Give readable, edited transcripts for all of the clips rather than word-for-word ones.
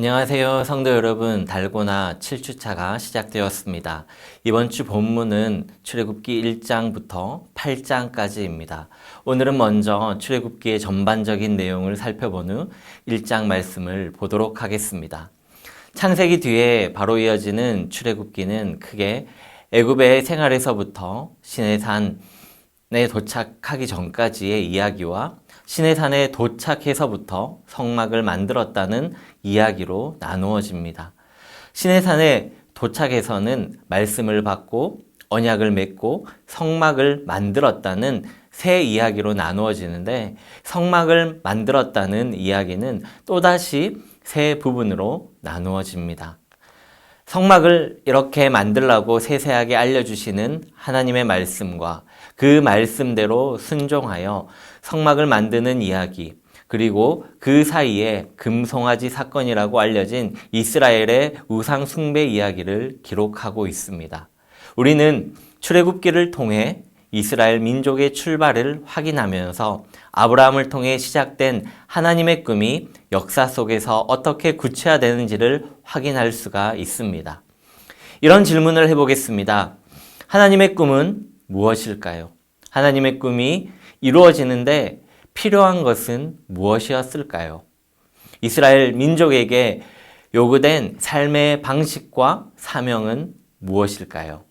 안녕하세요, 성도 여러분. 달고나 7주차가 시작되었습니다. 이번 주 본문은 출애굽기 1장부터 8장까지입니다. 오늘은 먼저 출애굽기의 전반적인 내용을 살펴본 후 1장 말씀을 보도록 하겠습니다. 창세기 뒤에 바로 이어지는 출애굽기는 크게 애굽의 생활에서부터 시내산에 도착하기 전까지의 이야기와 시내산에 도착해서부터 성막을 만들었다는 이야기로 나누어집니다. 시내산에 도착해서는 말씀을 받고 언약을 맺고 성막을 만들었다는 새 이야기로 나누어지는데, 성막을 만들었다는 이야기는 또다시 새 부분으로 나누어집니다. 성막을 이렇게 만들라고 세세하게 알려주시는 하나님의 말씀과 그 말씀대로 순종하여 성막을 만드는 이야기, 그리고 그 사이에 금송아지 사건이라고 알려진 이스라엘의 우상 숭배 이야기를 기록하고 있습니다. 우리는 출애굽기를 통해 이스라엘 민족의 출발을 확인하면서 아브라함을 통해 시작된 하나님의 꿈이 역사 속에서 어떻게 구체화되는지를 확인할 수가 있습니다. 이런 질문을 해보겠습니다. 하나님의 꿈은 무엇일까요? 하나님의 꿈이 이루어지는데 필요한 것은 무엇이었을까요? 이스라엘 민족에게 요구된 삶의 방식과 사명은 무엇일까요?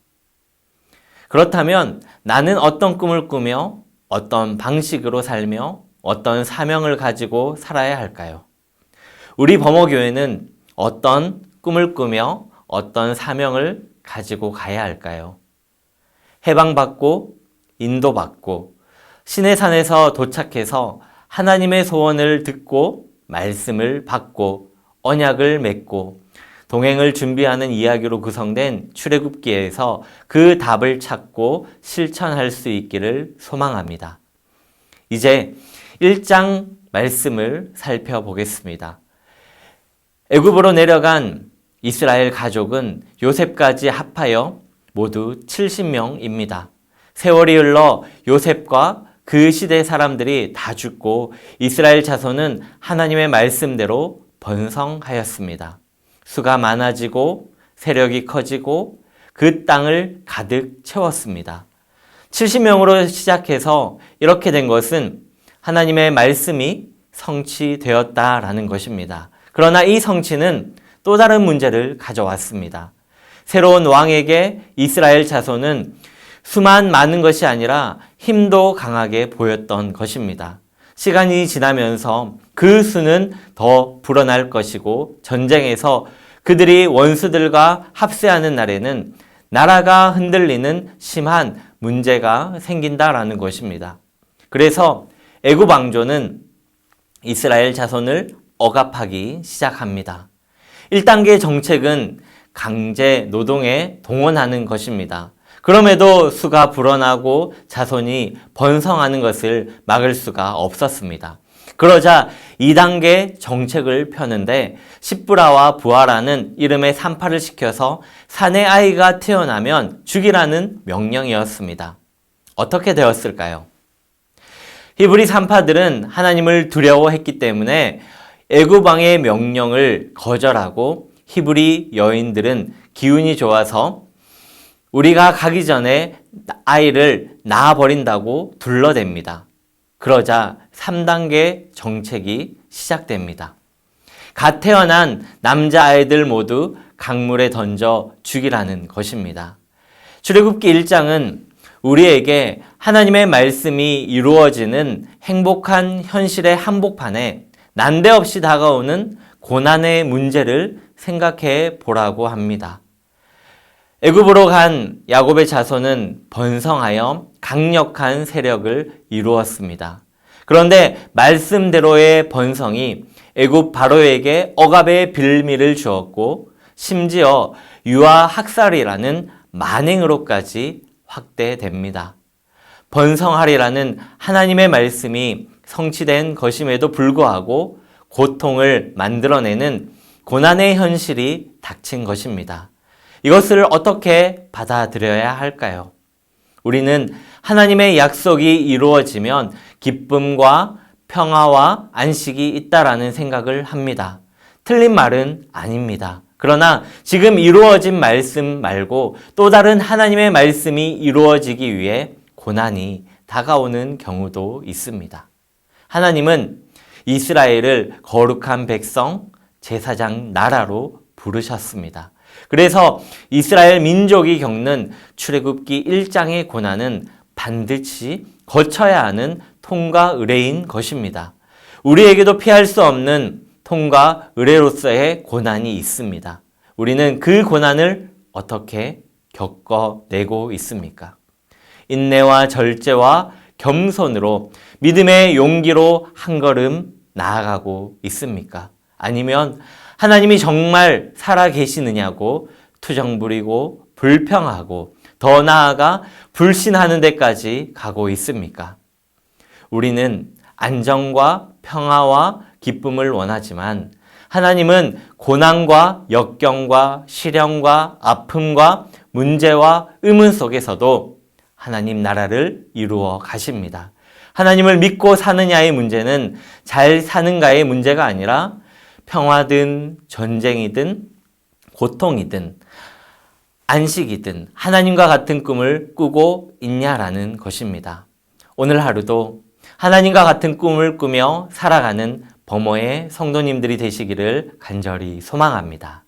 그렇다면 나는 어떤 꿈을 꾸며 어떤 방식으로 살며 어떤 사명을 가지고 살아야 할까요? 우리 범어교회는 어떤 꿈을 꾸며 어떤 사명을 가지고 가야 할까요? 해방받고 인도받고 시내산에서 도착해서 하나님의 소원을 듣고 말씀을 받고 언약을 맺고 동행을 준비하는 이야기로 구성된 출애굽기에서 그 답을 찾고 실천할 수 있기를 소망합니다. 이제 1장 말씀을 살펴보겠습니다. 애굽으로 내려간 이스라엘 가족은 요셉까지 합하여 모두 70명입니다. 세월이 흘러 요셉과 그 시대 사람들이 다 죽고 이스라엘 자손은 하나님의 말씀대로 번성하였습니다. 수가 많아지고 세력이 커지고 그 땅을 가득 채웠습니다. 70명으로 시작해서 이렇게 된 것은 하나님의 말씀이 성취되었다라는 것입니다. 그러나 이 성취는 또 다른 문제를 가져왔습니다. 새로운 왕에게 이스라엘 자손은 수만 많은 것이 아니라 힘도 강하게 보였던 것입니다. 시간이 지나면서 그 수는 더 불어날 것이고 전쟁에서 그들이 원수들과 합세하는 날에는 나라가 흔들리는 심한 문제가 생긴다라는 것입니다. 그래서 애굽 왕조는 이스라엘 자손을 억압하기 시작합니다. 1단계 정책은 강제 노동에 동원하는 것입니다. 그럼에도 수가 불어나고 자손이 번성하는 것을 막을 수가 없었습니다. 그러자 2단계 정책을 펴는데 십브라와 부하라는 이름의 산파를 시켜서 사내 아이가 태어나면 죽이라는 명령이었습니다. 어떻게 되었을까요? 히브리 산파들은 하나님을 두려워했기 때문에 애굽 왕의 명령을 거절하고 히브리 여인들은 기운이 좋아서 우리가 가기 전에 아이를 낳아버린다고 둘러댑니다. 그러자 3단계 정책이 시작됩니다. 갓 태어난 남자아이들 모두 강물에 던져 죽이라는 것입니다. 출애굽기 1장은 우리에게 하나님의 말씀이 이루어지는 행복한 현실의 한복판에 난데없이 다가오는 고난의 문제를 생각해 보라고 합니다. 애굽으로 간 야곱의 자손은 번성하여 강력한 세력을 이루었습니다. 그런데 말씀대로의 번성이 애굽 바로에게 억압의 빌미를 주었고 심지어 유아 학살이라는 만행으로까지 확대됩니다. 번성하리라는 하나님의 말씀이 성취된 것임에도 불구하고 고통을 만들어내는 고난의 현실이 닥친 것입니다. 이것을 어떻게 받아들여야 할까요? 우리는 하나님의 약속이 이루어지면 기쁨과 평화와 안식이 있다라는 생각을 합니다. 틀린 말은 아닙니다. 그러나 지금 이루어진 말씀 말고 또 다른 하나님의 말씀이 이루어지기 위해 고난이 다가오는 경우도 있습니다. 하나님은 이스라엘을 거룩한 백성, 제사장 나라로 부르셨습니다. 그래서 이스라엘 민족이 겪는 출애굽기 1장의 고난은 반드시 거쳐야 하는 통과 의례인 것입니다. 우리에게도 피할 수 없는 통과 의례로서의 고난이 있습니다. 우리는 그 고난을 어떻게 겪어내고 있습니까? 인내와 절제와 겸손으로 믿음의 용기로 한 걸음 나아가고 있습니까? 아니면 하나님이 정말 살아 계시느냐고 투정 부리고 불평하고 더 나아가 불신하는 데까지 가고 있습니까? 우리는 안정과 평화와 기쁨을 원하지만 하나님은 고난과 역경과 시련과 아픔과 문제와 의문 속에서도 하나님 나라를 이루어 가십니다. 하나님을 믿고 사느냐의 문제는 잘 사는가의 문제가 아니라 평화든 전쟁이든 고통이든 안식이든 하나님과 같은 꿈을 꾸고 있냐라는 것입니다. 오늘 하루도 하나님과 같은 꿈을 꾸며 살아가는 범어의 성도님들이 되시기를 간절히 소망합니다.